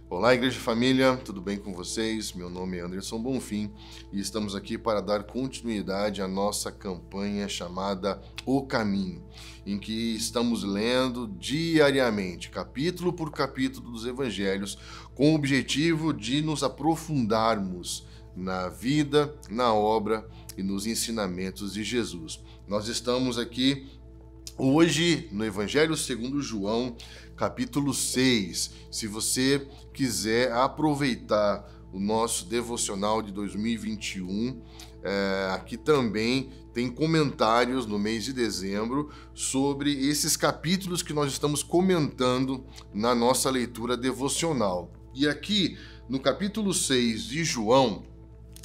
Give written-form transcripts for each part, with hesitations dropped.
Olá, Igreja Família, tudo bem com vocês? Meu nome é Anderson Bonfim e estamos aqui para dar continuidade à nossa campanha chamada O Caminho, em que estamos lendo diariamente, capítulo por capítulo dos Evangelhos, com o objetivo de nos aprofundarmos na vida, na obra e nos ensinamentos de Jesus. Nós estamos aqui hoje no Evangelho segundo João, capítulo 6. Se você quiser aproveitar o nosso devocional de 2021, aqui também tem comentários no mês de dezembro sobre esses capítulos que nós estamos comentando na nossa leitura devocional. E aqui no capítulo 6 de João,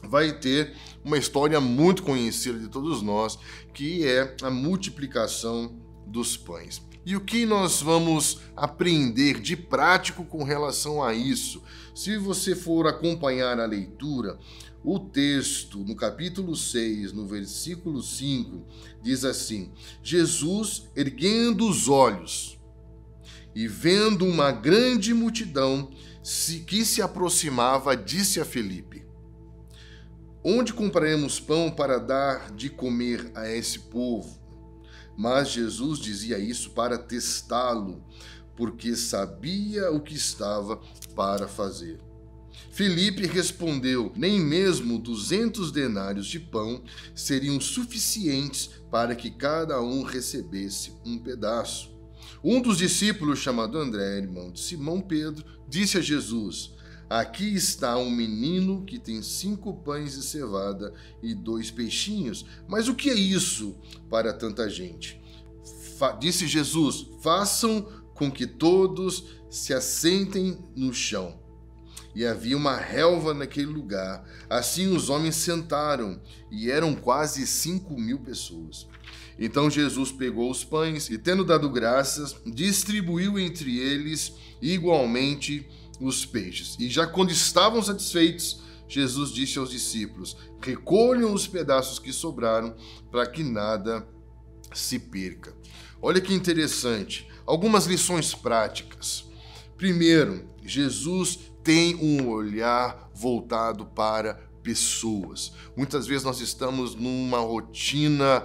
vai ter uma história muito conhecida de todos nós, que é a multiplicação dos pães. E o que nós vamos aprender de prático com relação a isso? Se você for acompanhar a leitura, o texto no capítulo 6, no versículo 5, diz assim: Jesus, erguendo os olhos e vendo uma grande multidão que se aproximava, disse a Filipe: onde compraremos pão para dar de comer a esse povo? Mas Jesus dizia isso para testá-lo, porque sabia o que estava para fazer. Filipe respondeu: nem mesmo 200 denários de pão seriam suficientes para que cada um recebesse um pedaço. Um dos discípulos, chamado André, irmão de Simão Pedro, disse a Jesus: aqui está um menino que tem 5 pães de cevada e 2 peixinhos. Mas o que é isso para tanta gente? Disse Jesus: façam com que todos se assentem no chão. E havia uma relva naquele lugar. Assim os homens sentaram, e eram quase 5.000 pessoas. Então Jesus pegou os pães e, tendo dado graças, distribuiu entre eles igualmente os peixes. E já quando estavam satisfeitos, Jesus disse aos discípulos: recolham os pedaços que sobraram, para que nada se perca. Olha que interessante, algumas lições práticas. Primeiro, Jesus tem um olhar voltado para pessoas. Muitas vezes nós estamos numa rotina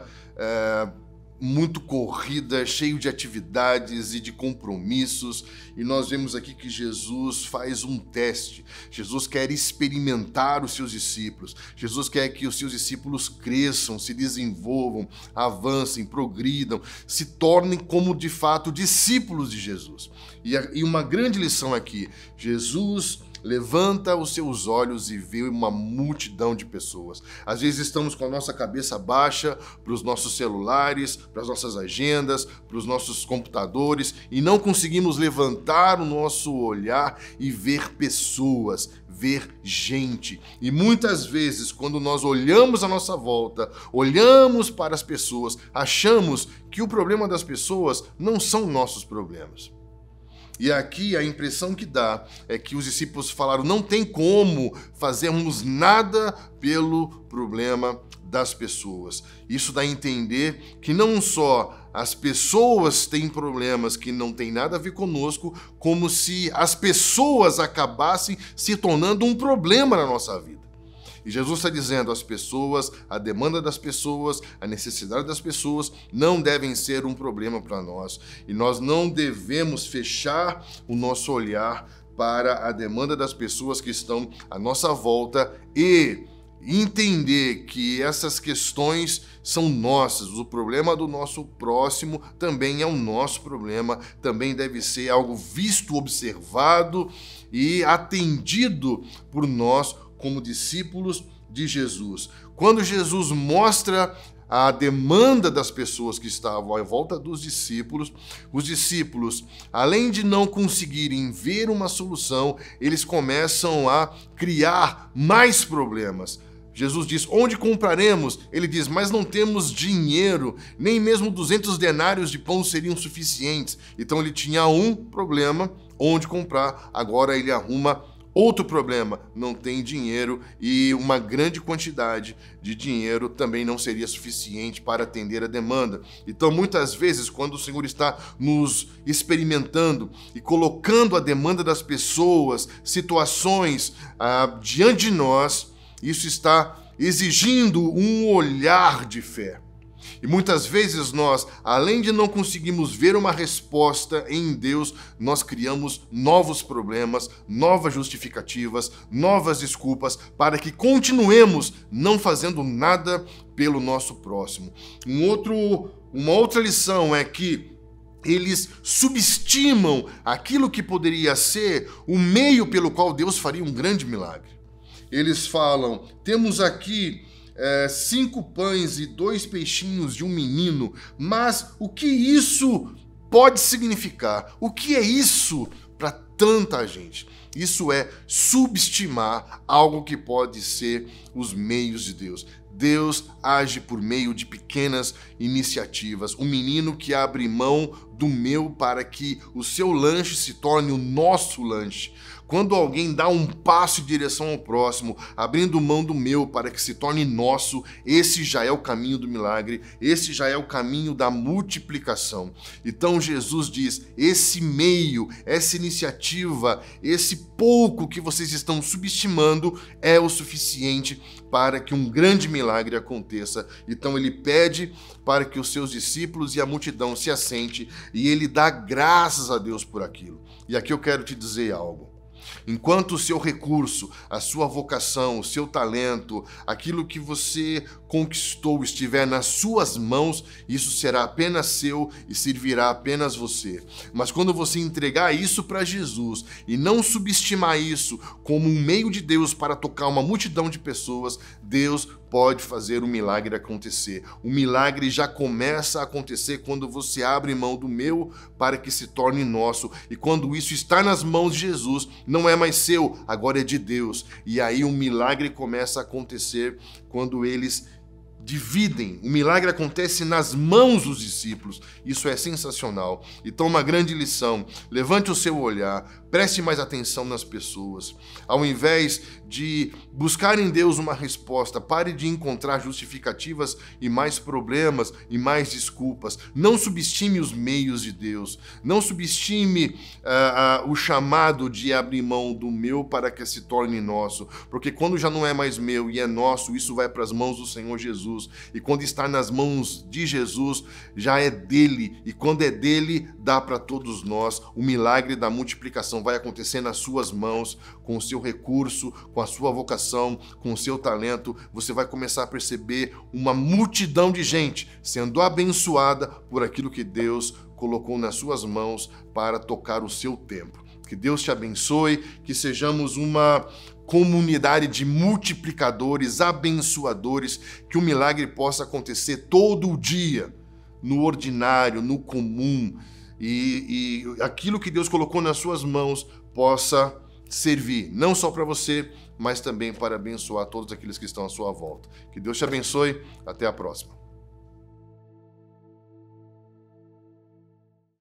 muito corrida, cheio de atividades e de compromissos, e nós vemos aqui que Jesus faz um teste. Jesus quer experimentar os seus discípulos. Jesus quer que os seus discípulos cresçam, se desenvolvam, avancem, progridam, se tornem como de fato discípulos de Jesus. E uma grande lição aqui: Jesus levanta os seus olhos e vê uma multidão de pessoas. Às vezes estamos com a nossa cabeça baixa para os nossos celulares, para as nossas agendas, para os nossos computadores, e não conseguimos levantar o nosso olhar e ver pessoas, ver gente. E muitas vezes, quando nós olhamos à nossa volta, olhamos para as pessoas, achamos que o problema das pessoas não são nossos problemas. E aqui a impressão que dá é que os discípulos falaram: não tem como fazermos nada pelo problema das pessoas. Isso dá a entender que não só as pessoas têm problemas que não têm nada a ver conosco, como se as pessoas acabassem se tornando um problema na nossa vida. E Jesus está dizendo: as pessoas, a demanda das pessoas, a necessidade das pessoas não devem ser um problema para nós. E nós não devemos fechar o nosso olhar para a demanda das pessoas que estão à nossa volta e entender que essas questões são nossas. O problema do nosso próximo também é o nosso problema, também deve ser algo visto, observado e atendido por nós como discípulos de Jesus. Quando Jesus mostra a demanda das pessoas que estavam à volta dos discípulos, os discípulos, além de não conseguirem ver uma solução, eles começam a criar mais problemas. Jesus diz: onde compraremos? Ele diz: mas não temos dinheiro, nem mesmo 200 denários de pão seriam suficientes. Então ele tinha um problema, onde comprar. Agora ele arruma Outro problema, não tem dinheiro e uma grande quantidade de dinheiro também não seria suficiente para atender a demanda. Então, muitas vezes, quando o Senhor está nos experimentando e colocando a demanda das pessoas, situações diante de nós, isso está exigindo um olhar de fé. E muitas vezes nós, além de não conseguirmos ver uma resposta em Deus, nós criamos novos problemas, novas justificativas, novas desculpas para que continuemos não fazendo nada pelo nosso próximo. Uma outra lição é que eles subestimam aquilo que poderia ser o meio pelo qual Deus faria um grande milagre. Eles falam, temos aqui 5 pães e 2 peixinhos de um menino, mas o que isso pode significar? O que é isso para tanta gente? Isso é subestimar algo que pode ser os meios de Deus. Deus age por meio de pequenas iniciativas. Um menino que abre mão do meu para que o seu lanche se torne o nosso lanche. Quando alguém dá um passo em direção ao próximo, abrindo mão do meu para que se torne nosso, esse já é o caminho do milagre, esse já é o caminho da multiplicação. Então Jesus diz, esse meio, essa iniciativa, esse pouco que vocês estão subestimando é o suficiente para que um grande milagre aconteça. Então ele pede para que os seus discípulos e a multidão se assente e ele dá graças a Deus por aquilo. E aqui eu quero te dizer algo. Enquanto o seu recurso, a sua vocação, o seu talento, aquilo que você conquistou estiver nas suas mãos, isso será apenas seu e servirá apenas você. Mas quando você entregar isso para Jesus e não subestimar isso como um meio de Deus para tocar uma multidão de pessoas, Deus pode fazer o milagre acontecer. O milagre já começa a acontecer quando você abre mão do meu para que se torne nosso. E quando isso está nas mãos de Jesus, não é mais seu, agora é de Deus. E aí o milagre começa a acontecer quando eles dividem. O milagre acontece nas mãos dos discípulos. Isso é sensacional. Então, uma grande lição. Levante o seu olhar, preste mais atenção nas pessoas. Ao invés de buscar em Deus uma resposta, pare de encontrar justificativas e mais problemas e mais desculpas. Não subestime os meios de Deus. Não subestime o chamado de abrir mão do meu para que se torne nosso. Porque quando já não é mais meu e é nosso, isso vai para as mãos do Senhor Jesus. E quando está nas mãos de Jesus, já é dele. E quando é dele, dá para todos nós. O milagre da multiplicação vai acontecer nas suas mãos, com o seu recurso, com a sua vocação, com o seu talento. Você vai começar a perceber uma multidão de gente sendo abençoada por aquilo que Deus colocou nas suas mãos para tocar o seu tempo. Que Deus te abençoe, que sejamos uma comunidade de multiplicadores, abençoadores, que o milagre possa acontecer todo o dia, no ordinário, no comum, e aquilo que Deus colocou nas suas mãos possa servir, não só para você, mas também para abençoar todos aqueles que estão à sua volta. Que Deus te abençoe, até a próxima.